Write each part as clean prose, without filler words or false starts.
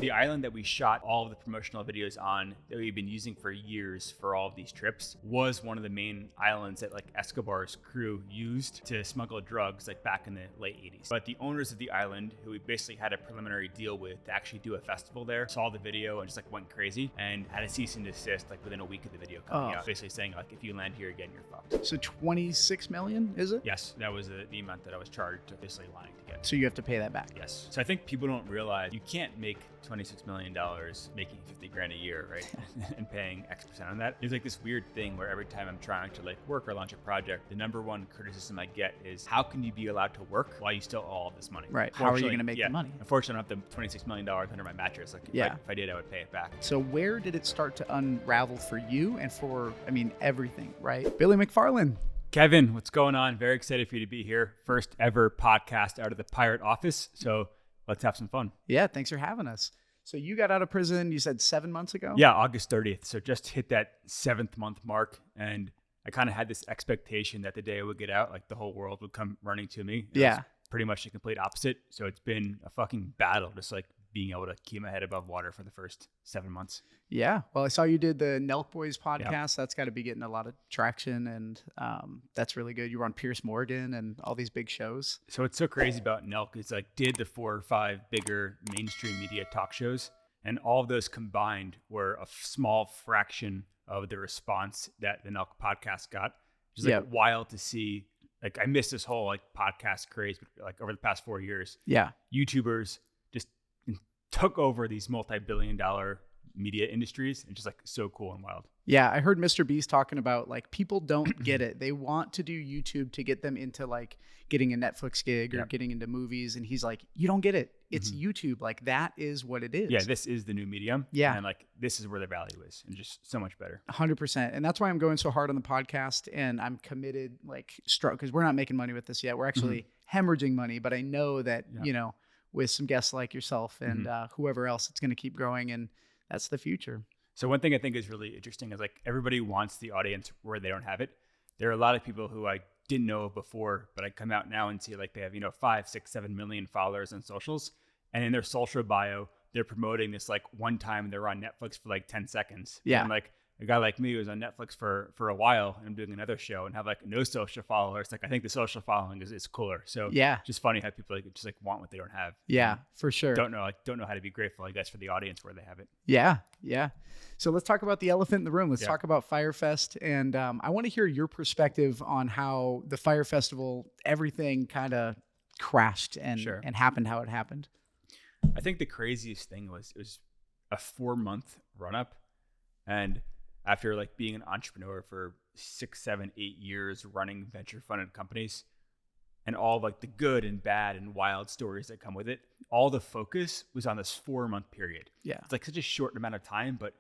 The island that we shot all of the promotional videos on, that we've been using for years for all of these trips, was one of the main islands that like Escobar's crew used to smuggle drugs like back in the late 80s. But the owners of the island, who we basically had a preliminary deal with to actually do a festival there, saw the video and just like went crazy and had a cease and desist like within a week of the video coming out, basically saying like, if you land here again, you're fucked. So 26 million, is it? Yes, that was the amount that I was charged to basically lying to get. So you have to pay that back. Yes. So I think people don't realize you can't make $26 million making 50 grand a year, right? And paying X% on that. There's like this weird thing where every time I'm trying to like work or launch a project, the number one criticism I get is, how can you be allowed to work while you still owe all this money? Right. How are you going to make the money? Unfortunately, I don't have the $26 million under my mattress. Like if I did, I would pay it back. So where did it start to unravel for you and for, everything, right? Billy McFarland. Kevin, what's going on? Very excited for you to be here. First ever podcast out of the pirate office. So let's have some fun. Yeah, thanks for having us. So you got out of prison, you said 7 months ago? Yeah, August 30th. So just hit that 7th month mark. And I kind of had this expectation that the day I would get out, like the whole world would come running to me. It was pretty much the complete opposite. So it's been a fucking battle, just like being able to keep my head above water for the first 7 months. Yeah. Well, I saw you did the Nelk Boys podcast. Yep. That's got to be getting a lot of traction, and that's really good. You were on Piers Morgan and all these big shows. So what's so crazy about Nelk is like did the 4 or 5 bigger mainstream media talk shows, and all of those combined were a small fraction of the response that the Nelk podcast got. Which is like wild to see. Like I missed this whole like podcast craze like over the past 4 years. Yeah. YouTubers just took over these multi-billion-dollar media industries, and just like so cool and wild. Yeah, I heard Mr. Beast talking about like people don't get it. They want to do YouTube to get them into like getting a Netflix gig or getting into movies, and he's like, you don't get it. It's YouTube. Like that is what it is. Yeah, this is the new medium. Yeah, and like this is where the value is, and just so much better. 100%, and that's why I'm going so hard on the podcast, and I'm committed. Like, because we're not making money with this yet. We're actually hemorrhaging money, but I know that with some guests like yourself and whoever else, it's going to keep growing, and that's the future. So one thing I think is really interesting is like everybody wants the audience where they don't have it. There are a lot of people who I didn't know before, but I come out now and see like they have 5, 6, 7 million followers on socials, and in their social bio they're promoting this like one time they're on Netflix for like 10 seconds. Yeah, and like a guy like me who's on Netflix for a while and I'm doing another show and have like no social followers. Like I think the social following is cooler. So just funny how people like just like want what they don't have. Yeah, for sure. Don't know how to be grateful, I guess, for the audience where they have it. Yeah. Yeah. So let's talk about the elephant in the room. Let's talk about Fyre Fest. And I want to hear your perspective on how the Fyre Festival, everything kind of crashed and happened how it happened. I think the craziest thing was it was a 4-month run up, and after like being an entrepreneur for 6, 7, 8 years, running venture funded companies, and all like the good and bad and wild stories that come with it, all the focus was on this 4-month period. Yeah, it's like such a short amount of time, but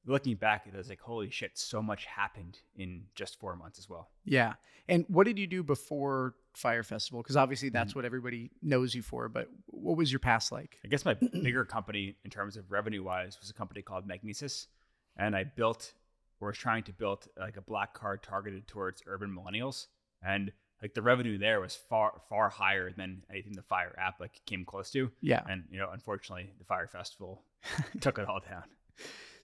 looking back, it was like, holy shit, so much happened in just 4 months as well. Yeah. And what did you do before Fyre Festival? Because obviously that's what everybody knows you for, but what was your past like? I guess my bigger company in terms of revenue wise was a company called Magnesis, and I was trying to build like a black card targeted towards urban millennials, and like the revenue there was far higher than anything the Fyre app like came close to. Yeah. And unfortunately the Fyre Festival took it all down.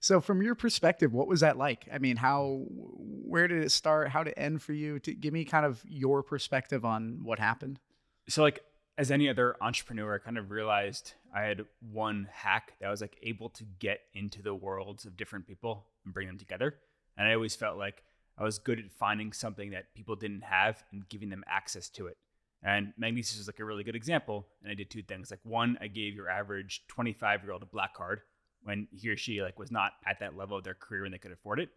So from your perspective, what was that like? I mean, where did it start? How did it end for you? Give me kind of your perspective on what happened. So like as any other entrepreneur, I kind of realized I had one hack that I was like able to get into the worlds of different people and bring them together. And I always felt like I was good at finding something that people didn't have and giving them access to it. And Magnesis is like a really good example. And I did 2 things. Like one, I gave your average 25-year-old a black card when he or she like was not at that level of their career when they could afford it.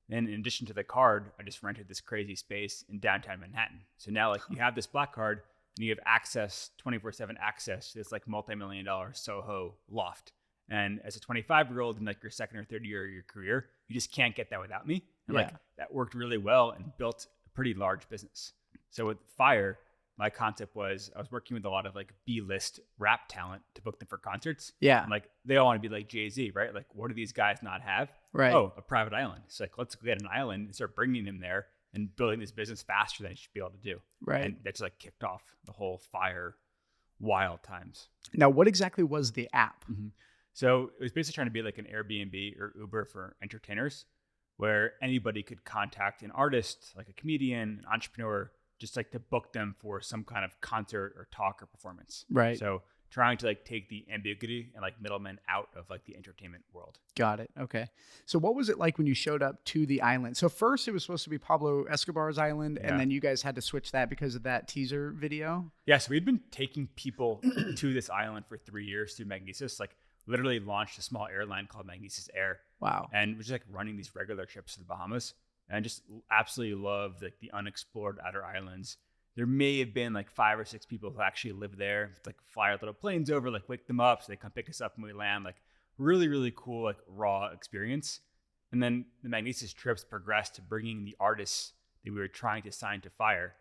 And in addition to the card, I just rented this crazy space in downtown Manhattan. So now like you have this black card and you have access, 24/7 access to this like multi-million-dollar Soho loft. And as a 25-year-old in like your second or third year of your career, you just can't get that without me. And like that worked really well and built a pretty large business. So with Fyre, my concept was I was working with a lot of like B-list rap talent to book them for concerts. Yeah. And like they all want to be like Jay-Z, right? Like what do these guys not have? Right. Oh, a private island. It's like, let's get an island and start bringing them there and building this business faster than you should be able to do. Right. And that's like kicked off the whole Fyre wild times. Now, what exactly was the app? So it was basically trying to be like an Airbnb or Uber for entertainers, where anybody could contact an artist, like a comedian, an entrepreneur, just like to book them for some kind of concert or talk or performance. Right. So trying to like take the ambiguity and like middlemen out of like the entertainment world. Got it. Okay. So what was it like when you showed up to the island? So first it was supposed to be Pablo Escobar's island, and then you guys had to switch that because of that teaser video. Yeah. So we'd been taking people to this island for 3 years through Magnesis, like literally launched a small airline called Magnesis Air. Wow. And we're just like running these regular trips to the Bahamas, and just absolutely loved like the unexplored outer islands. There may have been like 5 or 6 people who actually live there, like fly our little planes over, like wake them up so they come pick us up when we land. Like really, really cool, like raw experience. And then the Magnesis trips progressed to bringing the artists that we were trying to sign to Fyre.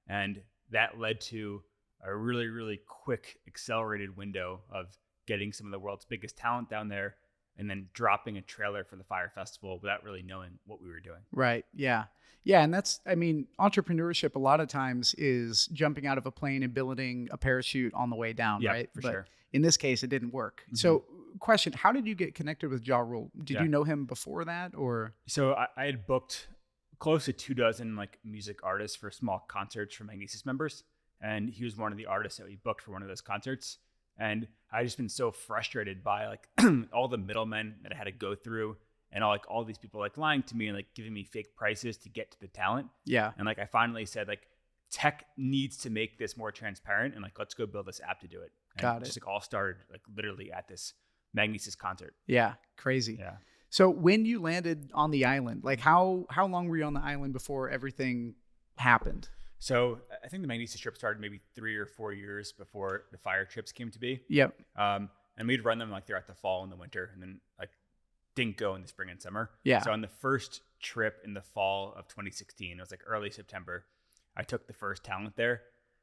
And that led to a really, really quick accelerated window of getting some of the world's biggest talent down there, and then dropping a trailer for the Fyre Festival without really knowing what we were doing. Right. Yeah. Yeah. And that's, I mean, entrepreneurship a lot of times is jumping out of a plane and building a parachute on the way down, right? For but sure. In this case, it didn't work. Mm-hmm. So question, how did you get connected with Ja Rule? Did you know him before that, or? So I had booked close to 24 like music artists for small concerts for Magnesis members. And he was one of the artists that we booked for one of those concerts. And I just been so frustrated by like all the middlemen that I had to go through, and all these people like lying to me and like giving me fake prices to get to the talent. Yeah. And like I finally said, like, tech needs to make this more transparent, and like let's go build this app to do it. And Got it. Just like all started like literally at this Magnesis concert. Yeah. Crazy. Yeah. So when you landed on the island, like how long were you on the island before everything happened? So I think the Magnesis trip started maybe 3 or 4 years before the Fyre trips came to be. Yep. And we'd run them like throughout the fall and the winter, and then like didn't go in the spring and summer. Yeah. So on the first trip in the fall of 2016, it was like early September, I took the first talent there.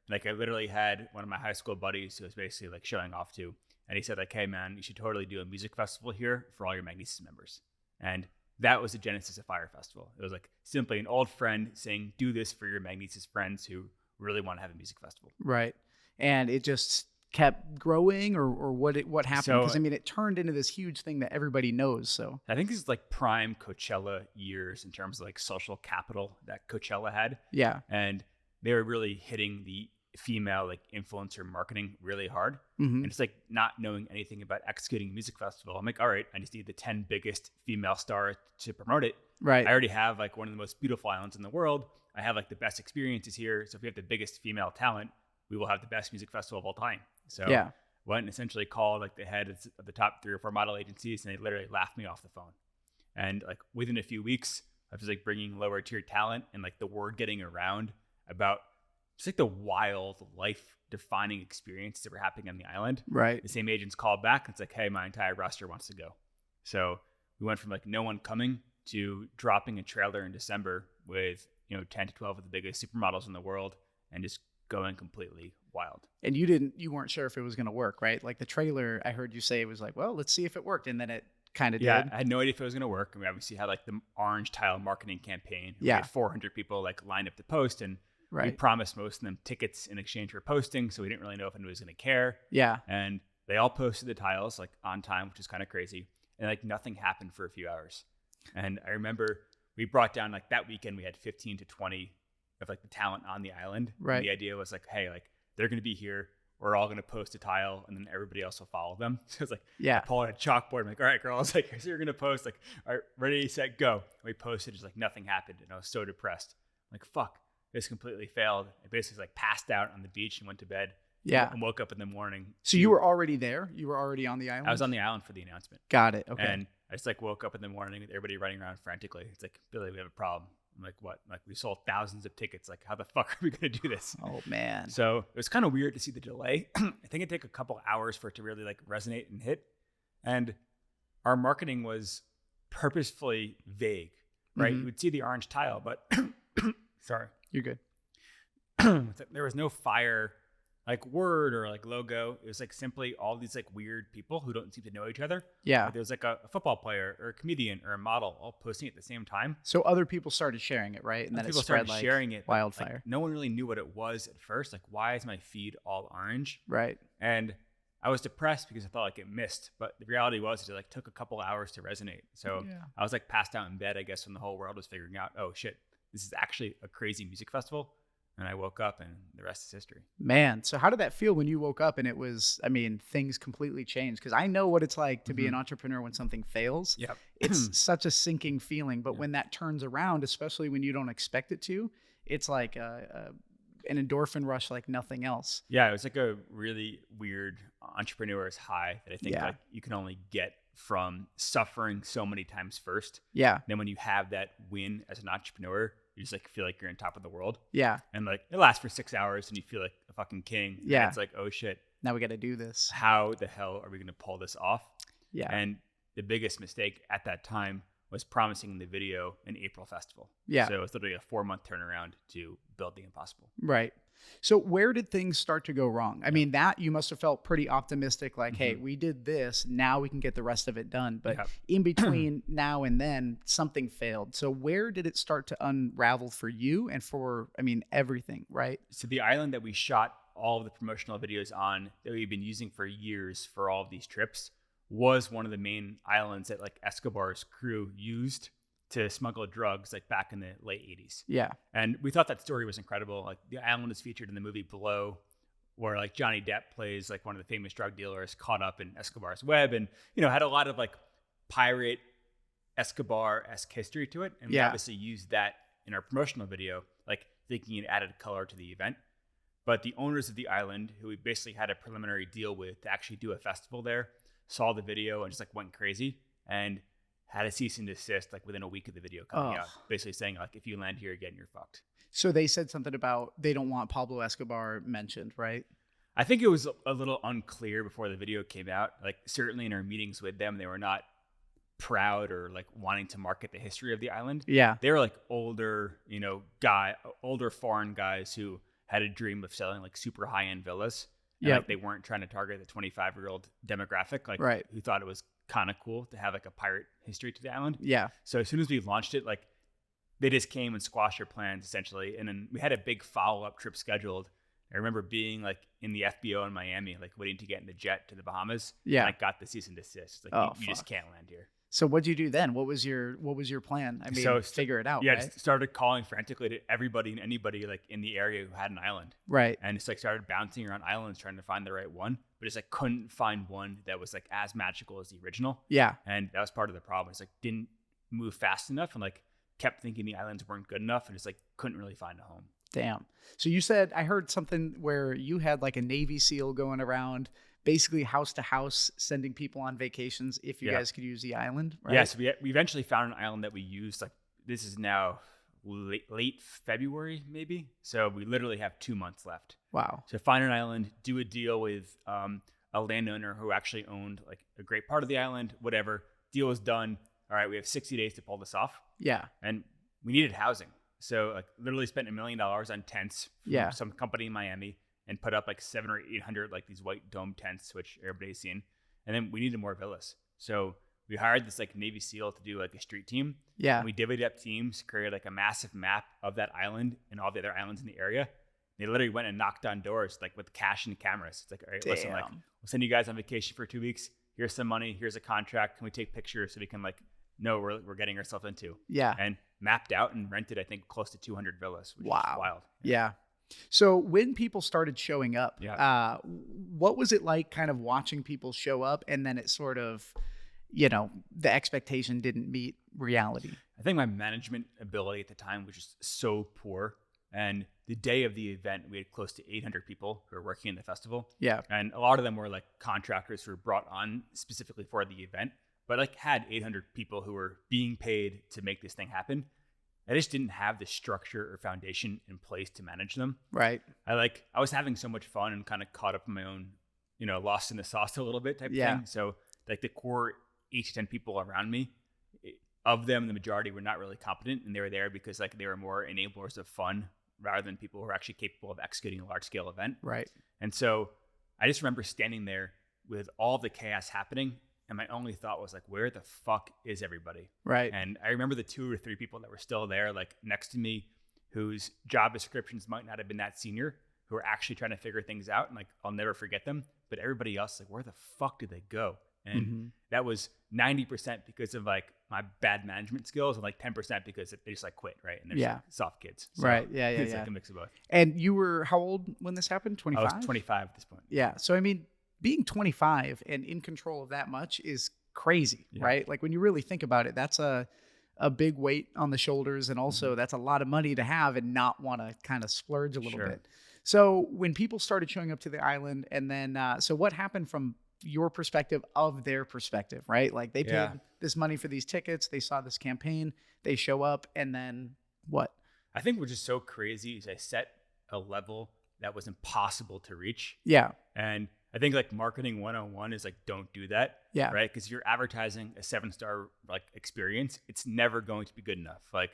Like I literally had one of my high school buddies who was basically like showing off to, and he said like, hey man, you should totally do a music festival here for all your Magnesis members. And that was the genesis of Fyre Festival. It was like simply an old friend saying, do this for your Magnesis friends who really want to have a music festival. Right. And it just kept growing, or what happened? Because I mean, it turned into this huge thing that everybody knows. So I think this is like prime Coachella years in terms of like social capital that Coachella had. Yeah. And they were really hitting the female like influencer marketing really hard. Mm-hmm. And it's like not knowing anything about executing a music festival. I'm like, all right, I just need the 10 biggest female stars to promote it. Right. I already have like one of the most beautiful islands in the world. I have like the best experiences here. So if we have the biggest female talent, we will have the best music festival of all time. So went and essentially called like the head of the top 3 or 4 model agencies, and they literally laughed me off the phone. And like within a few weeks, I was like bringing lower tier talent, and like the word getting around about just like the wild life defining experiences that were happening on the island. Right. The same agents called back and it's like, hey, my entire roster wants to go. So we went from like no one coming to dropping a trailer in December with 10 to 12 of the biggest supermodels in the world, and just going completely wild. And you weren't sure if it was going to work, right? Like the trailer, I heard you say, it was like, well, let's see if it worked. And then it kind of did. Yeah, I had no idea if it was going to work. And we obviously had like the orange tile marketing campaign. We had 400 people like lined up to post, and we promised most of them tickets in exchange for posting. So we didn't really know if anyone was going to care. Yeah. And they all posted the tiles like on time, which is kind of crazy. And like nothing happened for a few hours. And I remember we brought down like that weekend, we had 15 to 20 of like the talent on the island. Right. And the idea was like, hey, like they're going to be here. We're all going to post a tile, and then everybody else will follow them. So it's like, I pull out a chalkboard. I'm like, all right, girls, like, here's what you're going to post. Like, all right, ready, set, go. And we posted, just like nothing happened. And I was so depressed. I'm like, fuck, this completely failed. I basically like passed out on the beach and went to bed. Yeah. And woke up in the morning. So you were already there? You were already on the island? I was on the island for the announcement. Got it. Okay. And I just like woke up in the morning with everybody running around frantically. It's like, Billy, we have a problem. I'm like, what? Like, we sold thousands of tickets. Like, how the fuck are we going to do this? Oh, man. So it was kind of weird to see the delay. I think it'd take a couple hours for it to really like resonate and hit. And our marketing was purposefully vague, right? Mm-hmm. You would see the orange tile, but sorry. You're good. There was no Fyre like word or like logo. It was like simply all these like weird people who don't seem to know each other. Yeah. Like, there was like a football player or a comedian or a model all posting at the same time. So other people started sharing it, right? And then people it spread started like sharing it. wildfire. Like, no one really knew what it was at first. Like, why is my feed all orange? Right. And I was depressed because I felt like it missed, but the reality was it like took a couple hours to resonate. So I was like passed out in bed, I guess, when the whole world was figuring out, oh shit, this is actually a crazy music festival. And I woke up and the rest is history. Man, so how did that feel when you woke up and it was, I mean, things completely changed? Because I know what it's like to be an entrepreneur when something fails. Yep. It's such a sinking feeling. But when that turns around, especially when you don't expect it to, it's like an endorphin rush like nothing else. Yeah, it was like a really weird entrepreneur's high that I think like you can only get from suffering so many times first. Yeah. And then when you have that win as an entrepreneur, you just like feel like you're on top of the world. Yeah. And like it lasts for 6 hours and you feel like a fucking king. Yeah. And it's like, oh shit. Now we got to do this. How the hell are we going to pull this off? Yeah. And the biggest mistake at that time was promising the video an April festival. Yeah. So it was literally a 4-month turnaround to build the impossible. Right. So where did things start to go wrong? I mean, that you must have felt pretty optimistic, like, hey, we did this, now we can get the rest of it done. But in between now and then, something failed. So where did it start to unravel for you and for, I mean, everything, right? So the island that we shot all of the promotional videos on that we've been using for years for all of these trips was one of the main islands that like Escobar's crew used to smuggle drugs like back in the late 80s. Yeah. And we thought that story was incredible. Like the island is featured in the movie Below, where like Johnny Depp plays like one of the famous drug dealers caught up in Escobar's web and, you know, had a lot of like pirate Escobar-esque history to it. And we obviously used that in our promotional video, like thinking it added color to the event. But the owners of the island, who we basically had a preliminary deal with to actually do a festival there, saw the video and just like went crazy and had a cease and desist like within a week of the video coming out, basically saying like, if you land here again, you're fucked. So they said something about they don't want Pablo Escobar mentioned, right? I think it was a little unclear before the video came out. Like certainly in our meetings with them, they were not proud or like wanting to market the history of the island. Yeah. They were like older, you know, older foreign guys who had a dream of selling like super high-end villas. Yeah. Like they weren't trying to target the 25-year-old demographic, like who thought it was kind of cool to have like a pirate history to the island. Yeah. So as soon as we launched it, like they just came and squashed our plans essentially. And then we had a big follow-up trip scheduled. I remember being like in the FBO in Miami, like waiting to get in the jet to the Bahamas. Yeah. And I got the cease and desist. Like you just can't land here. So what'd you do then? What was your plan? I mean, figure it out. Yeah, right? Just started calling frantically to everybody and anybody like in the area who had an island. Right. And just like started bouncing around islands trying to find the right one, but just like couldn't find one that was like as magical as the original. Yeah. And that was part of the problem. It's like didn't move fast enough and like kept thinking the islands weren't good enough and just like couldn't really find a home. Damn. So you said, I heard something where you had like a Navy SEAL going around basically house to house, sending people on vacations if you guys could use the island, right? Yeah, so we eventually found an island that we used. Like this is now late February, maybe. So we literally have 2 months left. Wow. So find an island, do a deal with a landowner who actually owned like a great part of the island, whatever. Deal was done. All right, we have 60 days to pull this off. Yeah. And we needed housing. So like literally spent $1 million on tents from some company in Miami. And put up like 700 or 800 like these white dome tents, which everybody's seen. And then we needed more villas. So we hired this like Navy SEAL to do like a street team. Yeah. And we divvied up teams, created like a massive map of that island and all the other islands in the area. They literally went and knocked on doors like with cash and cameras. It's like, all right, listen, like we'll send you guys on vacation for 2 weeks. Here's some money. Here's a contract. Can we take pictures so we can like know we're getting ourselves into? Yeah. And mapped out and rented, I think, close to 200 villas, which is wild. Yeah. So when people started showing up, what was it like kind of watching people show up and then it sort of, you know, the expectation didn't meet reality? I think my management ability at the time was just so poor. And the day of the event, we had close to 800 people who were working in the festival. Yeah. And a lot of them were like contractors who were brought on specifically for the event, but like had 800 people who were being paid to make this thing happen. I just didn't have the structure or foundation in place to manage them. Right. I was having so much fun and kind of caught up in my own, you know, lost in the sauce a little bit type thing. So like the core 8 to 10 people around me, of them, the majority were not really competent, and they were there because like they were more enablers of fun rather than people who were actually capable of executing a large scale event. Right. And so I just remember standing there with all the chaos happening. And my only thought was like, where the fuck is everybody? Right. And I remember the 2 or 3 people that were still there, like next to me, whose job descriptions might not have been that senior, who were actually trying to figure things out. And like, I'll never forget them. but everybody else, like, where the fuck did they go? And that was 90% because of like my bad management skills, and like 10% because they just like quit, right? And they're just like soft kids. So right. Yeah. it's like a mix of both. And you were how old when this happened? 25? I was 25 at this point. Yeah. So, I mean, being 25 and in control of that much is crazy, right? Like when you really think about it, that's a big weight on the shoulders. And also that's a lot of money to have and not want to kind of splurge a little bit. So when people started showing up to the island, and then, so what happened from your perspective of their perspective, right? Like they paid this money for these tickets. They saw this campaign, they show up, and then what? I think we're just so crazy is I set a level that was impossible to reach. Yeah. And I think like marketing 101 is like, don't do that. Yeah. Right. Cause you're advertising a 7-star like experience. It's never going to be good enough. Like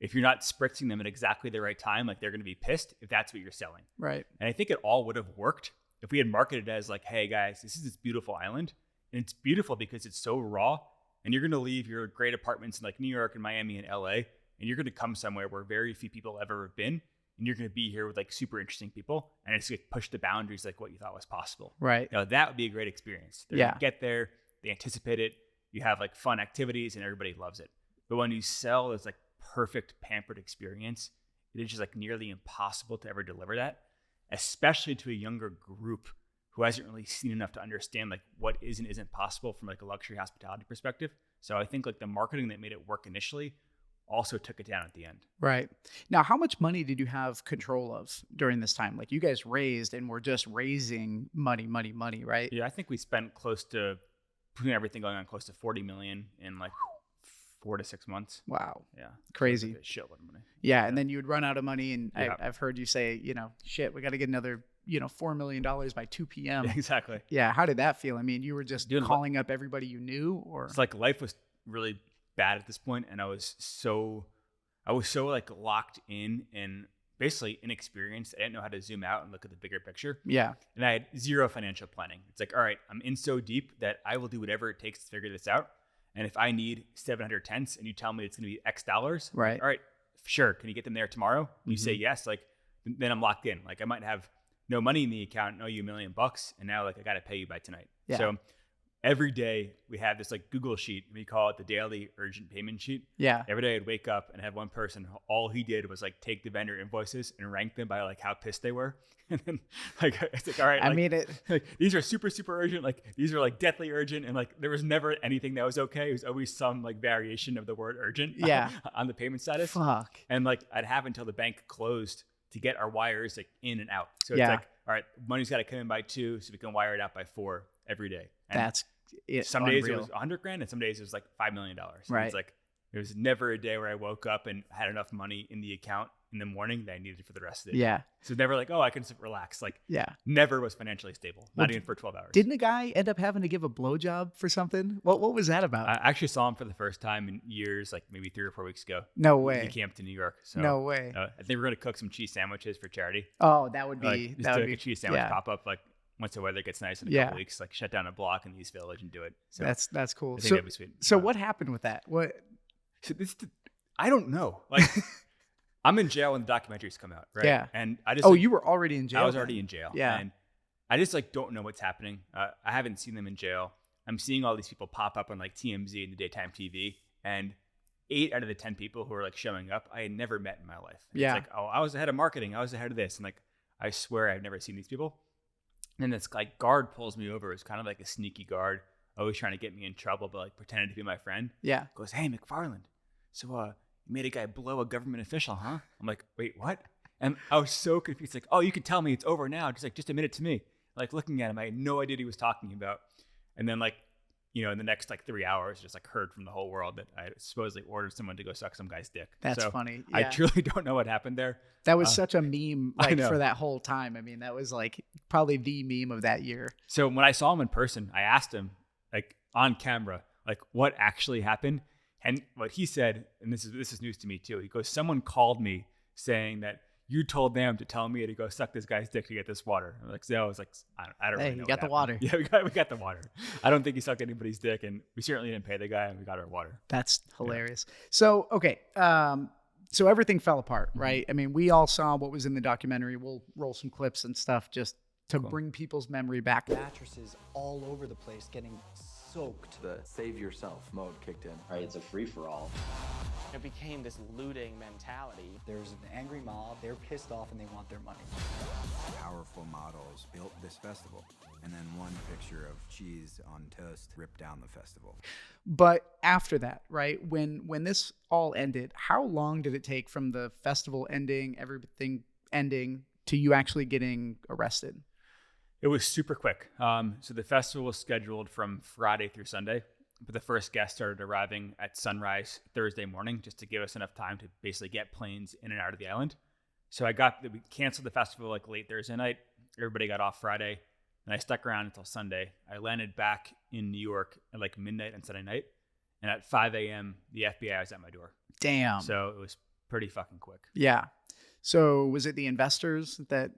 if you're not spritzing them at exactly the right time, like they're going to be pissed if that's what you're selling. Right. And I think it all would have worked if we had marketed it as like, hey guys, this is this beautiful island. And it's beautiful because it's so raw, and you're going to leave your great apartments in like New York and Miami and LA, and you're going to come somewhere where very few people have ever been. And you're going to be here with like super interesting people, and it's like push the boundaries, like what you thought was possible. Right. You know, that would be a great experience. They're going to get there. They anticipate it. You have like fun activities and everybody loves it. But when you sell this like perfect pampered experience, it is just like nearly impossible to ever deliver that, especially to a younger group who hasn't really seen enough to understand like what is and isn't possible from like a luxury hospitality perspective. So I think like the marketing that made it work initially also took it down at the end. Right. Now, how much money did you have control of during this time? Like you guys raised and were just raising money, right? Yeah, I think we spent close to, between everything going on, close to 40 million in like 4 to 6 months. Wow. Yeah. Crazy. Like a shitload of money. Yeah. And then you would run out of money. And I've heard you say, you know, shit, we got to get another, you know, $4 million by 2 p.m. Yeah, exactly. Yeah. How did that feel? I mean, you were just calling up everybody you knew, or? It's like life was really bad at this point, and I was so like locked in and basically inexperienced. I didn't know how to zoom out and look at the bigger picture. Yeah. And I had zero financial planning. It's like, all right, I'm in so deep that I will do whatever it takes to figure this out. And if I need 700 tents and you tell me it's going to be X dollars, right? All right, sure. Can you get them there tomorrow? You say yes, like then I'm locked in. Like I might have no money in the account, and owe you $1 million, and now like I got to pay you by tonight. Yeah. So every day we had this like Google sheet. We call it the daily urgent payment sheet. Yeah. Every day I'd wake up and have one person, all he did was like take the vendor invoices and rank them by like how pissed they were. And then like, it's like, all right, I like, mean it. Like, these are super, super urgent. Like these are like deathly urgent. And like, there was never anything that was okay. It was always some like variation of the word urgent on the payment status. Fuck. And like, I'd have until the bank closed to get our wires like in and out. So it's like, all right, money's got to come in by 2 so we can wire it out by 4 every day. And that's some days it was $100,000 and some days it was like $5 million. Right. It's like, there was never a day where I woke up and had enough money in the account in the morning that I needed for the rest of the day. Yeah. So never like, oh, I can relax. Like, never was financially stable. Not even for 12 hours. Didn't a guy end up having to give a blowjob for something? What was that about? I actually saw him for the first time in years, like maybe 3 or 4 weeks ago. No way. He camped in New York. So, no way. I think we're going to cook some cheese sandwiches for charity. Oh, that would be, like, that would be a cheese sandwich pop up like once the weather gets nice in a couple weeks, like shut down a block in the East Village and do it. So that's cool. I think that'd be sweet. So what happened with that? So I don't know. Like I'm in jail when the documentaries come out, right? Yeah. And I just you were already in jail. I was already in jail. Yeah. And I just like don't know what's happening. I haven't seen them in jail. I'm seeing all these people pop up on like TMZ and the daytime TV, and 8 out of the 10 people who are like showing up, I had never met in my life. And it's like, oh, I was the head of marketing. I was the head of this. And like, I swear I've never seen these people. And then this like guard pulls me over. It's kind of like a sneaky guard, always trying to get me in trouble, but like pretending to be my friend. Yeah. Goes, hey, McFarland. So you made a guy blow a government official, huh? I'm like, wait, what? And I was so confused. Like, oh, you can tell me it's over now. Just admit it to me. Like looking at him, I had no idea what he was talking about. And then like, you know, in the next like 3 hours, just like heard from the whole world that I supposedly ordered someone to go suck some guy's dick. That's funny. Yeah. I truly don't know what happened there. That was such a meme like for that whole time. I mean, that was like probably the meme of that year. So when I saw him in person, I asked him like on camera, like what actually happened. And what he said, and this is news to me too. He goes, someone called me saying that you told them to tell me to go suck this guy's dick to get this water. I'm like, so I was like, I don't really know. You got the water. Yeah, we got the water. I don't think he sucked anybody's dick, and we certainly didn't pay the guy, and we got our water. That's hilarious. Yeah. So, okay. So everything fell apart, right? I mean, we all saw what was in the documentary. We'll roll some clips and stuff just to bring people's memory back. Mattresses all over the place getting soaked. The save yourself mode kicked in. Right, it's a free-for-all. It became this looting mentality. There's an angry mob, they're pissed off and they want their money. Powerful models built this festival, and then one picture of cheese on toast ripped down the festival. But after that, right, when this all ended, how long did it take from the festival ending, everything ending, to you actually getting arrested? It was super quick. So the festival was scheduled from Friday through Sunday, but the first guests started arriving at sunrise Thursday morning just to give us enough time to basically get planes in and out of the island. So we canceled the festival like late Thursday night. Everybody got off Friday, and I stuck around until Sunday. I landed back in New York at like midnight on Sunday night, and at 5 a.m., the FBI was at my door. Damn. So it was pretty fucking quick. Yeah. So was it the investors that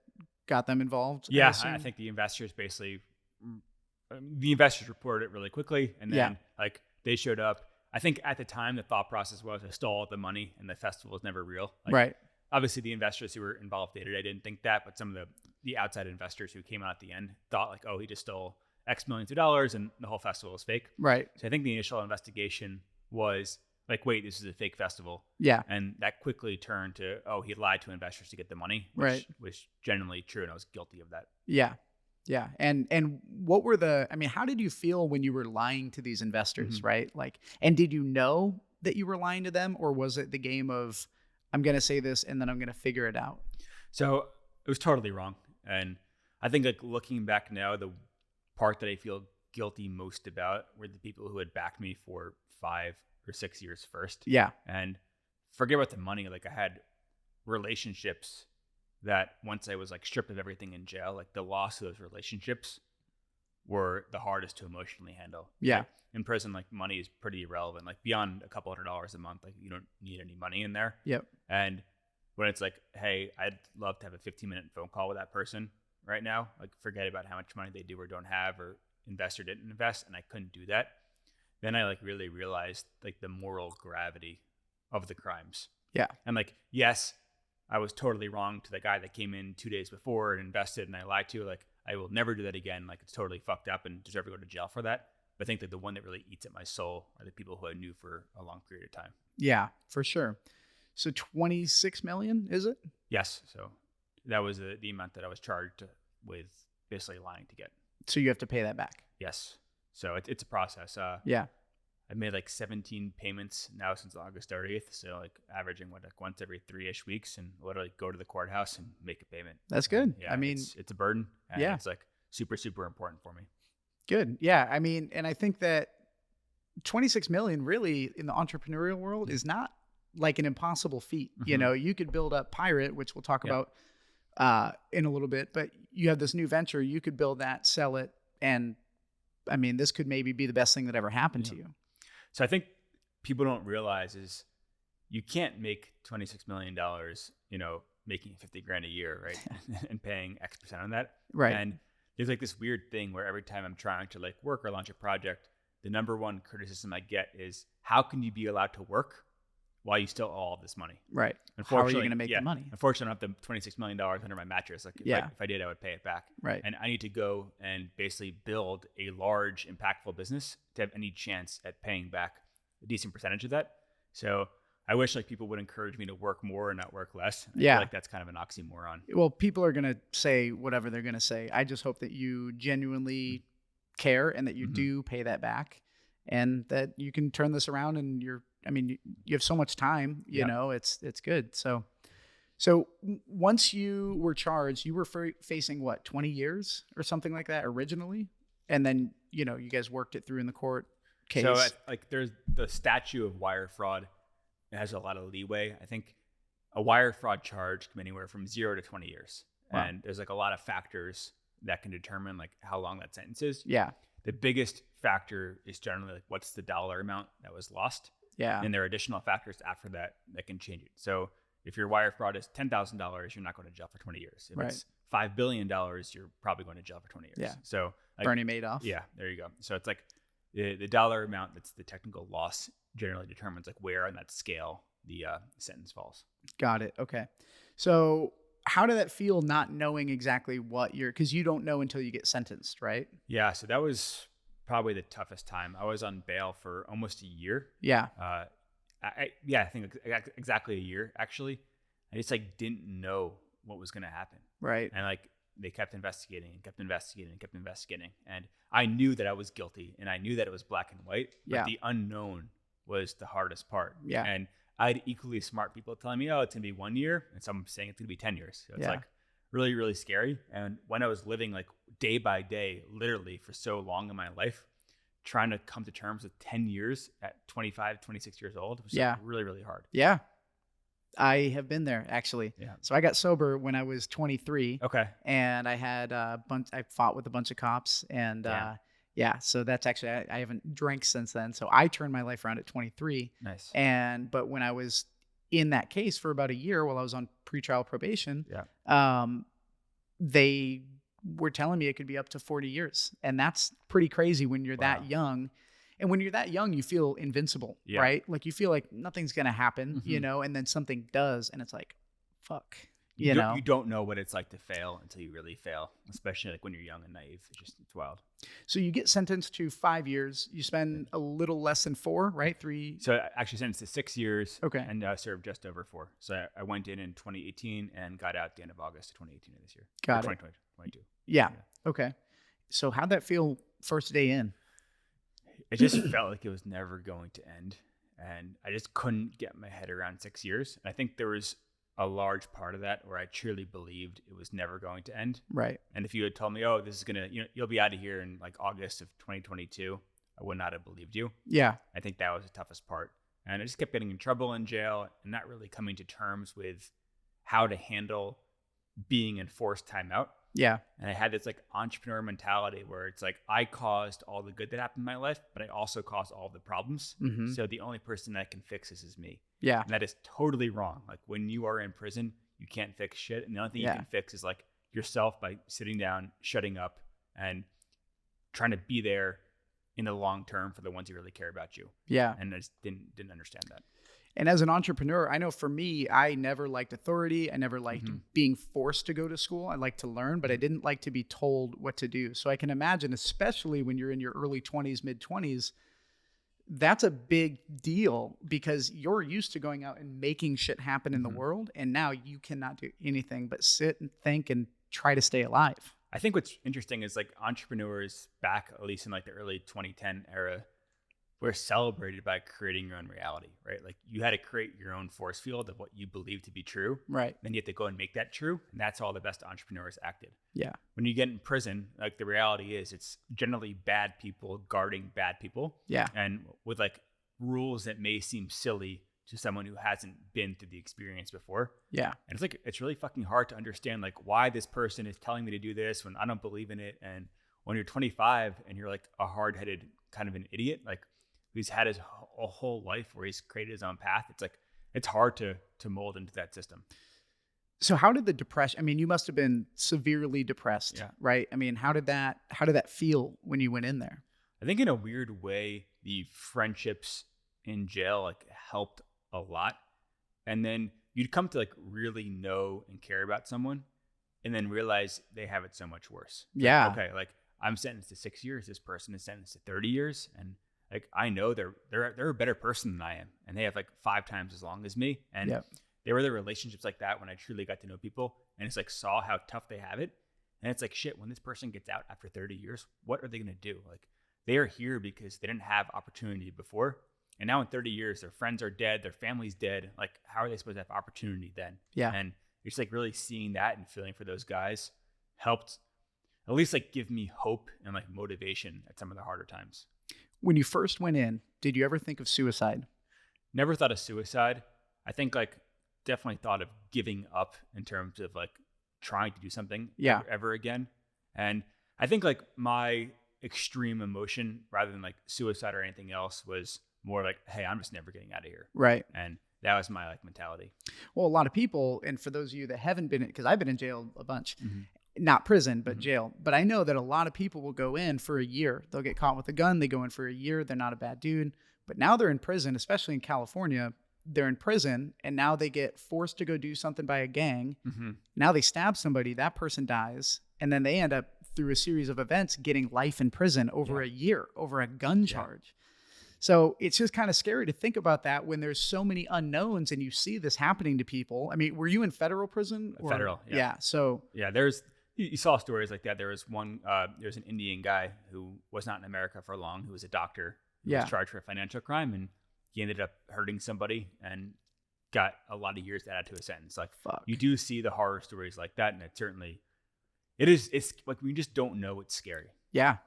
got them involved? Yeah, I think the investors reported it really quickly, and then like they showed up. I think at the time the thought process was I stole all the money and the festival was never real. Like, right. Obviously the investors who were involved day-to-day didn't think that, but some of the outside investors who came out at the end thought like, oh, he just stole X millions of dollars and the whole festival is fake. Right. So I think the initial investigation was like, wait, this is a fake festival. Yeah. And that quickly turned to, oh, he lied to investors to get the money, which right. was generally true, and I was guilty of that. Yeah. Yeah. And what were how did you feel when you were lying to these investors, Mm-hmm. right? Like, and did you know that you were lying to them, or was it the game of, I'm going to say this and then I'm going to figure it out? So it was totally wrong. And I think like looking back now, the part that I feel guilty most about were the people who had backed me for 5 or 6 years first. Yeah. And forget about the money. Like I had relationships that once I was like stripped of everything in jail, like the loss of those relationships were the hardest to emotionally handle. Yeah. Like, in prison, like money is pretty irrelevant. Like beyond a couple $100s a month, like you don't need any money in there. Yep. And when it's like, hey, I'd love to have a 15-minute phone call with that person right now. Like forget about how much money they do or don't have, or invest or didn't invest, and I couldn't do that. Then I like really realized like the moral gravity of the crimes. Yeah. And like, yes, I was totally wrong to the guy that came in 2 days before and invested and I lied to. Like I will never do that again. Like it's totally fucked up and deserve to go to jail for that. But I think that the one that really eats at my soul are the people who I knew for a long period of time. Yeah, for sure. So 26 million, is it? Yes. So that was the amount that I was charged with basically lying to get. So you have to pay that back. Yes. So it's a process. Yeah. I've made like 17 payments now since August 30th. So like averaging like once every 3-ish weeks, and literally go to the courthouse and make a payment. That's good. Yeah, I mean, it's a burden. And yeah. It's like super, super important for me. Good. Yeah. I mean, and I think that 26 million really in the entrepreneurial world is not like an impossible feat. Mm-hmm. You know, you could build up Pirate, which we'll talk about in a little bit, but you have this new venture, you could build that, sell it. And I mean, this could maybe be the best thing that ever happened to you. So I think people don't realize is you can't make $26 million, making 50 grand a year, right? And paying X% on that. Right. And there's like this weird thing where every time I'm trying to like work or launch a project, the number one criticism I get is, how can you be allowed to work while you still owe all this money? Right. How are you going to make the money? Unfortunately, I don't have the $26 million under my mattress. Like if I did, I would pay it back. Right. And I need to go and basically build a large, impactful business to have any chance at paying back a decent percentage of that. So I wish like people would encourage me to work more and not work less. I feel like that's kind of an oxymoron. Well, people are going to say whatever they're going to say. I just hope that you genuinely care and that you do pay that back, and that you can turn this around. And you have so much time, you know, it's good. So once you were charged, you were facing what, 20 years or something like that originally? And then, you guys worked it through in the court case. So there's the statute of wire fraud. It has a lot of leeway. I think a wire fraud charge can be anywhere from 0 to 20 years. Wow. And there's like a lot of factors that can determine like how long that sentence is. Yeah. The biggest factor is generally like, what's the dollar amount that was lost? Yeah. And there are additional factors after that can change it. So if your wire fraud is $10,000, you're not going to jail for 20 years. If it's $5 billion, you're probably going to jail for 20 years. Yeah. So like, Bernie Madoff. Yeah, there you go. So it's like the dollar amount that's the technical loss generally determines like where on that scale the sentence falls. Got it. Okay. So how did that feel not knowing exactly what because you don't know until you get sentenced, right? Yeah. So that was probably the toughest time. I was on bail for almost a year. Yeah. I think exactly a year, actually. I just like didn't know what was going to happen. Right. And like they kept investigating and kept investigating and kept investigating. And I knew that I was guilty and I knew that it was black and white, but Yeah. the unknown was the hardest part. Yeah. And I had equally smart people telling me, oh, it's going to be 1 year. And some saying it's going to be 10 years. So it's like really, really scary. And when I was living like day by day, literally for so long in my life, trying to come to terms with 10 years at 25, 26 years old was like really, really hard. Yeah. I have been there, actually. Yeah. So I got sober when I was 23. Okay. And I had I fought with a bunch of cops. And so that's actually, I haven't drank since then. So I turned my life around at 23. Nice. But when I was in that case for about a year while I was on pretrial probation, they were telling me it could be up to 40 years. And that's pretty crazy when you're that young. And when you're that young, you feel invincible, right? Like you feel like nothing's going to happen, and then something does. And it's like, fuck, you know? You don't know what it's like to fail until you really fail, especially like when you're young and naive. It's wild. So you get sentenced to 5 years. You spend a little less than 4, right? 3. So I actually sentenced to 6 years. Okay. And served just over 4. So I went in 2018 and got out at the end of August of 2018 of this year. Got it. 2022. Yeah. Okay. So how'd that feel first day in? It just felt like it was never going to end. And I just couldn't get my head around 6 years. And I think there was a large part of that where I truly believed it was never going to end. Right. And if you had told me, oh, this is going to, you'll be out of here in like August of 2022, I would not have believed you. Yeah. I think that was the toughest part. And I just kept getting in trouble in jail and not really coming to terms with how to handle being in forced timeout. Yeah. And I had this like entrepreneur mentality where it's like I caused all the good that happened in my life, but I also caused all the problems. Mm-hmm. So the only person that can fix this is me. Yeah. And that is totally wrong. Like when you are in prison, you can't fix shit. And the only thing you can fix is like yourself by sitting down, shutting up, and trying to be there in the long term for the ones who really care about you. Yeah. And I just didn't understand that. And as an entrepreneur, I know for me, I never liked authority. I never liked being forced to go to school. I liked to learn, but I didn't like to be told what to do. So I can imagine, especially when you're in your early 20s, mid 20s, that's a big deal because you're used to going out and making shit happen in the world. And now you cannot do anything but sit and think and try to stay alive. I think what's interesting is like entrepreneurs back, at least in like the early 2010 era, were celebrated by creating your own reality, right? Like you had to create your own force field of what you believe to be true. Right. Then you have to go and make that true. And that's how all the best entrepreneurs acted. Yeah. When you get in prison, like the reality is it's generally bad people guarding bad people. Yeah. And with like rules that may seem silly to someone who hasn't been through the experience before. Yeah. And it's like, it's really fucking hard to understand like why this person is telling me to do this when I don't believe in it. And when you're 25 and you're like a hard-headed kind of an idiot, like who's had his a whole life where he's created his own path, it's like it's hard to mold into that system. So how did the depression, I mean, you must have been severely depressed, right? I mean, how did that feel when you went in there? I think in a weird way, the friendships in jail like helped a lot. And then you'd come to like really know and care about someone and then realize they have it so much worse. Yeah. Like, okay, like I'm sentenced to 6 years. This person is sentenced to 30 years. And like, I know they're a better person than I am. And they have like 5 times as long as me. And there were the relationships like that when I truly got to know people and it's like saw how tough they have it. And it's like, shit, when this person gets out after 30 years, what are they going to do? Like they are here because they didn't have opportunity before. And now in 30 years, their friends are dead. Their family's dead. Like, how are they supposed to have opportunity then? Yeah. And just like really seeing that and feeling for those guys helped at least like give me hope and like motivation at some of the harder times. When you first went in, did you ever think of suicide? Never thought of suicide. I think like definitely thought of giving up in terms of like trying to do something ever again. And I think like my extreme emotion rather than like suicide or anything else was more like, hey, I'm just never getting out of here. Right. And that was my like mentality. Well, a lot of people, and for those of you that haven't been, because I've been in jail a bunch, not prison, but jail. But I know that a lot of people will go in for a year. They'll get caught with a gun. They go in for a year. They're not a bad dude. But now they're in prison, especially in California, they're in prison and now they get forced to go do something by a gang. Mm-hmm. Now they stab somebody, that person dies, and then they end up through a series of events getting life in prison over a year over a gun charge. So it's just kind of scary to think about that when there's so many unknowns and you see this happening to people. I mean, were you in federal prison? Federal, yeah. So you saw stories like that. There was there's an Indian guy who was not in America for long, who was a doctor, who was charged for a financial crime, and he ended up hurting somebody and got a lot of years added to a sentence. Like, you do see the horror stories like that, and it's like, we just don't know. It's scary. Yeah.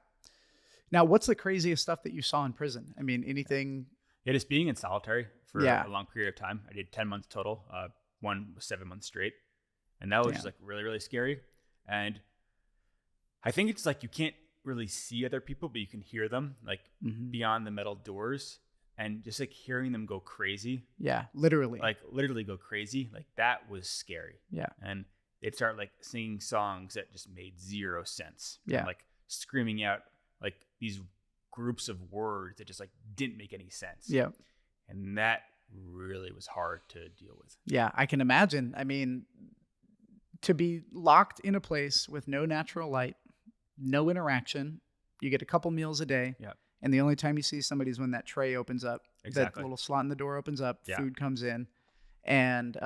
Now, what's the craziest stuff that you saw in prison? I mean, anything? Yeah, just being in solitary for a long period of time. I did 10 months total. One was 7 months straight. And that was just like really, really scary. And I think it's like you can't really see other people, but you can hear them like beyond the metal doors, and just like hearing them go crazy. Yeah, literally. Like literally go crazy. Like that was scary. Yeah. And they'd start like singing songs that just made zero sense. Yeah. And, like screaming out like these groups of words that just like didn't make any sense. Yeah. And that really was hard to deal with. Yeah, I can imagine. I mean, to be locked in a place with no natural light, no interaction, you get a couple meals a day. Yeah. And the only time you see somebody is when that tray opens up. Exactly. That little slot in the door opens up, Yeah. food comes in. And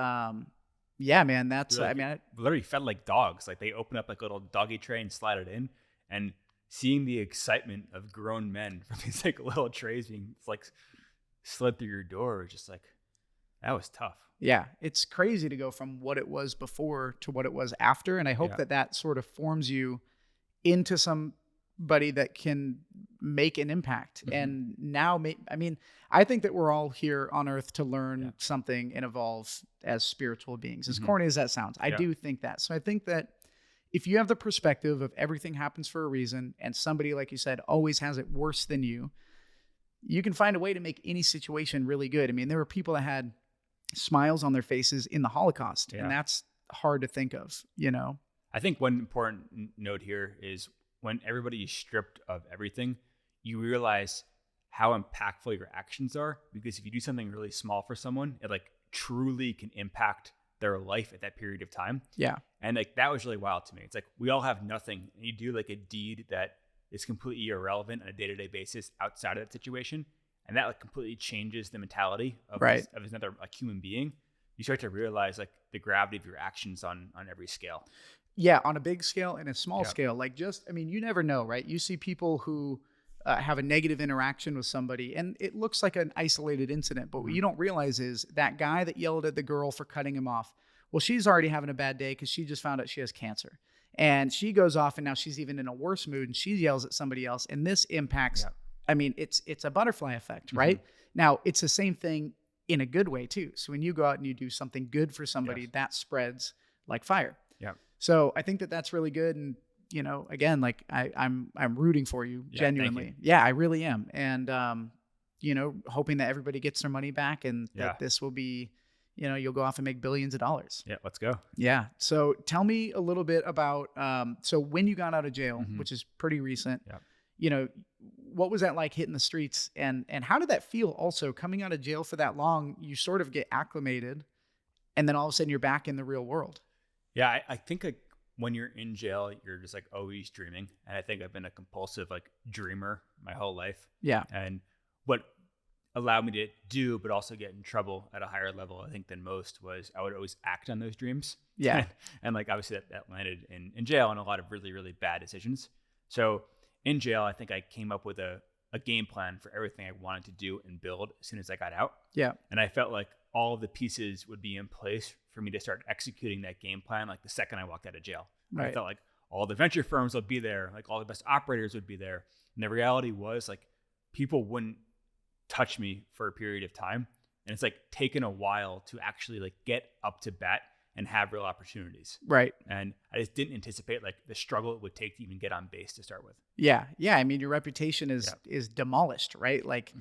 yeah, man, that's, Like, I mean, literally fed like dogs. Like they open up like a little doggy tray and slide it in, and seeing the excitement of grown men from these like little trays being like slid through your door was just like, that was tough. yeah, it's crazy to go from what it was before to what it was after. And I hope that sort of forms you into somebody that can make an impact. And now, I mean, I think that we're all here on earth to learn something and evolve as spiritual beings. As corny as that sounds, I do think that. So I think that if you have the perspective of everything happens for a reason, and somebody, like you said, always has it worse than you, you can find a way to make any situation really good. I mean, there were people that had smiles on their faces in the Holocaust, and that's hard to think of, you know? I think one important note here is when everybody is stripped of everything, you realize how impactful your actions are, because if you do something really small for someone, it like truly can impact their life at that period of time. Yeah. And like that was really wild to me. It's like we all have nothing, and you do like a deed that is completely irrelevant on a day-to-day basis outside of that situation, and that like completely changes the mentality of another like human being. You start to realize like the gravity of your actions on every scale. Yeah, on a big scale and a small scale. Like just, I mean, you never know, right? You see people who have a negative interaction with somebody, and it looks like an isolated incident, but what you don't realize is that guy that yelled at the girl for cutting him off, well, she's already having a bad day because she just found out she has cancer. And she goes off, and now she's even in a worse mood, and she yells at somebody else, and this impacts, I mean, it's a butterfly effect, right? Now, it's the same thing in a good way too. So when you go out and you do something good for somebody, that spreads like fire. Yeah. So I think that that's really good. And, you know, again, like I'm rooting for you genuinely. Thank you. Yeah, I really am. And, you know, hoping that everybody gets their money back, and that this will be, you know, you'll go off and make billions of dollars. Yeah. Let's go. Yeah. So tell me a little bit about, so when you got out of jail, which is pretty recent, you know, what was that like hitting the streets, and how did that feel also coming out of jail for that long? You sort of get acclimated, and then all of a sudden you're back in the real world. Yeah. I think like when you're in jail, you're just like always dreaming. And I think I've been a compulsive like dreamer my whole life. Yeah. And what allowed me to do, but also get in trouble at a higher level, I think, than most, was I would always act on those dreams. Yeah. And like, obviously that landed in jail and a lot of really, really bad decisions. So in jail, I think I came up with a game plan for everything I wanted to do and build as soon as I got out. Yeah. And I felt like all of the pieces would be in place for me to start executing that game plan like the second I walked out of jail. Right. I felt like all the venture firms would be there, like all the best operators would be there. And the reality was like people wouldn't touch me for a period of time. And it's like taken a while to actually like get up to bat and have real opportunities. Right. And I just didn't anticipate like the struggle it would take to even get on base to start with. Yeah. Yeah. I mean, your reputation is demolished, right? Like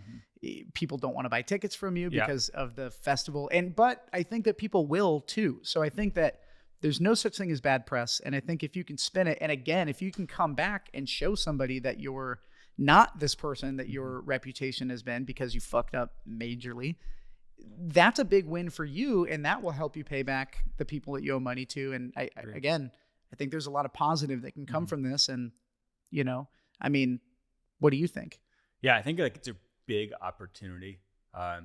people don't want to buy tickets from you because of the festival. But I think that people will too. So I think that there's no such thing as bad press. And I think if you can spin it, and again, if you can come back and show somebody that you're not this person that your reputation has been because you fucked up majorly, that's a big win for you, and that will help you pay back the people that you owe money to. And I think there's a lot of positive that can come from this. And, I mean, what do you think? Yeah, I think like it's a big opportunity. I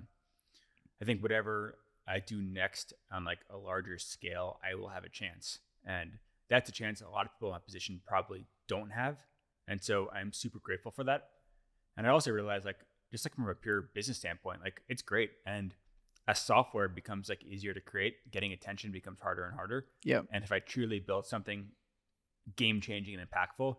think whatever I do next on like a larger scale, I will have a chance. And that's a chance a lot of people in my position probably don't have. And so I'm super grateful for that. And I also realize like, just like from a pure business standpoint, like it's great. And as software becomes like easier to create, getting attention becomes harder and harder. Yeah. And if I truly build something game changing and impactful,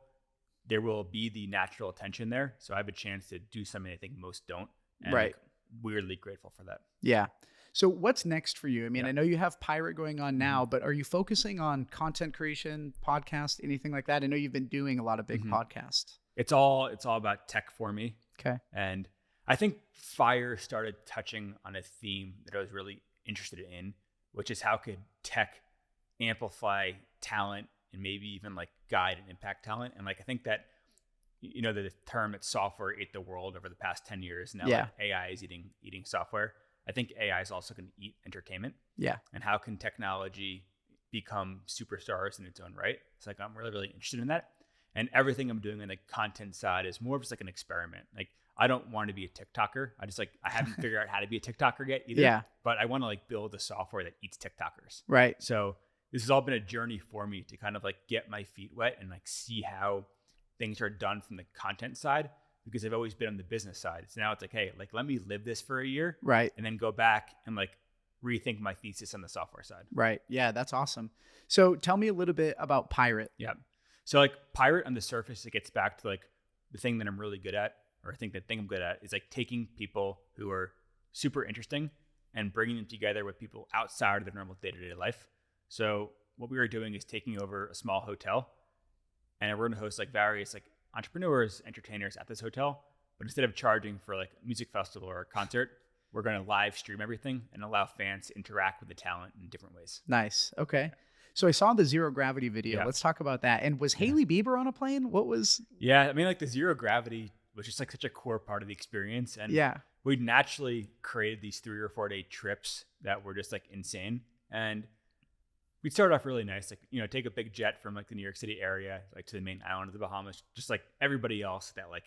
there will be the natural attention there. So I have a chance to do something I think most don't. And Right. like, weirdly grateful for that. Yeah. So what's next for you? I mean, I know you have Pirate going on now, but are you focusing on content creation, podcast, anything like that? I know you've been doing a lot of big podcasts. It's all about tech for me. Okay. And I think Fyre started touching on a theme that I was really interested in, which is how could tech amplify talent and maybe even like guide and impact talent. And like, I think that, the term that software ate the world over the past 10 years. Now like AI is eating software. I think AI is also going to eat entertainment. Yeah. And how can technology become superstars in its own right? It's like, I'm really, really interested in that. And everything I'm doing on the content side is more of just like an experiment. Like, I don't want to be a TikToker. I haven't figured out how to be a TikToker yet either. Yeah. But I want to like build a software that eats TikTokers. Right. So this has all been a journey for me to kind of like get my feet wet and like see how things are done from the content side, because I've always been on the business side. So now it's like, hey, like let me live this for a year. Right. And then go back and like rethink my thesis on the software side. Right. Yeah, that's awesome. So tell me a little bit about Pirate. Yeah. So like Pirate on the surface, it gets back to like the thing that I'm really good at, or I think the thing I'm good at is like taking people who are super interesting and bringing them together with people outside of their normal day-to-day life. So what we were doing is taking over a small hotel, and we're going to host like various like entrepreneurs, entertainers at this hotel. But instead of charging for like a music festival or a concert, we're going to live stream everything and allow fans to interact with the talent in different ways. Nice. Okay. So I saw the Zero Gravity video. Yeah. Let's talk about that. And was Hailey Bieber on a plane? What was? Yeah. I mean, like the Zero Gravity was just like such a core part of the experience. And we naturally created these 3 or 4 day trips that were just like insane. And we'd start off really nice, like, take a big jet from like the New York City area, like to the main island of the Bahamas, just like everybody else that like,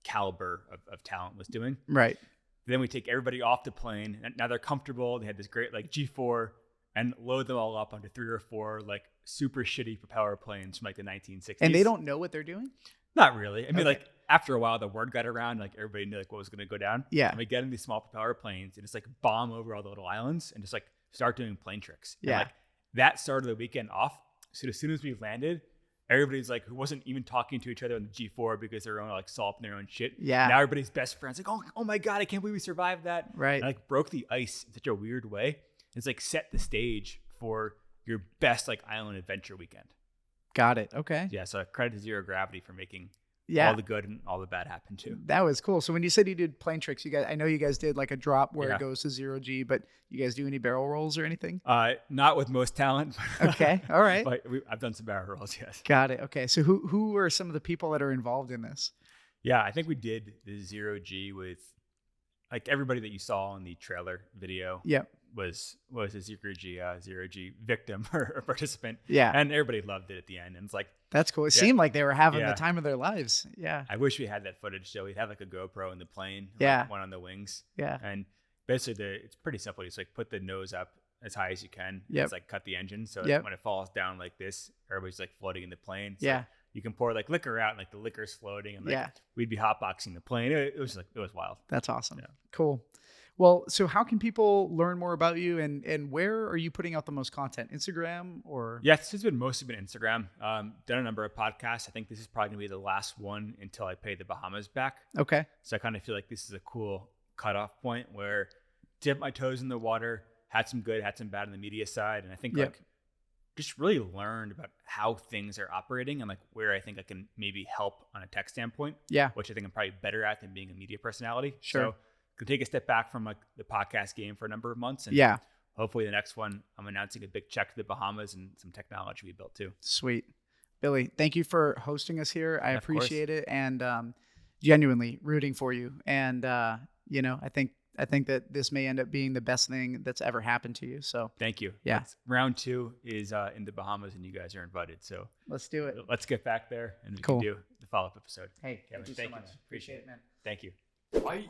caliber of talent was doing. Right. Then we take everybody off the plane, and now they're comfortable. They had this great like G4, and load them all up onto 3 or 4 like super shitty propeller planes from like the 1960s. And they don't know what they're doing? Not really. I mean, like after a while, the word got around, like everybody knew like what was going to go down. Yeah. And we get in these small propeller planes and just like bomb over all the little islands and just like start doing plane tricks. Yeah. And, like that started the weekend off. So as soon as we landed, everybody's like, who wasn't even talking to each other on the G4 because they're all like solving their own shit. Yeah. Now everybody's best friends like, oh my God, I can't believe we survived that. Right. And like broke the ice in such a weird way. It's like set the stage for your best like island adventure weekend. Got it. Okay. Yeah. So credit to Zero Gravity for making Yeah. all the good and all the bad happen too. That was cool. So when you said you did plane tricks, I know you guys did like a drop where Yeah. it goes to 0G, but you guys do any barrel rolls or anything? Not with most talent. Okay. All right. But I've done some barrel rolls, yes. Got it. Okay. So who are some of the people that are involved in this? Yeah, I think we did the 0G with like everybody that you saw in the trailer video. Yep. Was a 0G victim or participant. Yeah. And everybody loved it at the end. And it's like, That's cool. It seemed like they were having the time of their lives. Yeah. I wish we had that footage. So we'd have like a GoPro in the plane. Yeah. Like one on the wings. Yeah. And basically it's pretty simple. You just like put the nose up as high as you can. Yep. It's like cut the engine. So Yep. when it falls down like this, everybody's like floating in the plane. So Yeah. you can pour like liquor out and like the liquor's floating and like Yeah. we'd be hotboxing the plane. It was wild. That's awesome. Yeah. Cool. Well, so how can people learn more about you and where are you putting out the most content? Instagram or? Yeah, this has mostly been Instagram. Done a number of podcasts. I think this is probably gonna be the last one until I pay the Bahamas back. Okay. So I kind of feel like this is a cool cutoff point where dip my toes in the water, had some good, had some bad on the media side. And I think Yep. like just really learned about how things are operating and like where I think I can maybe help on a tech standpoint. Yeah. Which I think I'm probably better at than being a media personality. Sure. So could take a step back from like the podcast game for a number of months. And Yeah. hopefully the next one, I'm announcing a big check to the Bahamas and some technology we built too. Sweet. Billy, thank you for hosting us here. I Of course. appreciate it and genuinely rooting for you. And, I think I think that this may end up being the best thing that's ever happened to you. So Thank you. Yeah. Round 2 is in the Bahamas, and you guys are invited. So let's do it. let's get back there and we Cool. can do the follow-up episode. Hey, Kevin, thank you so much. Appreciate it, man. Thank you. Fight.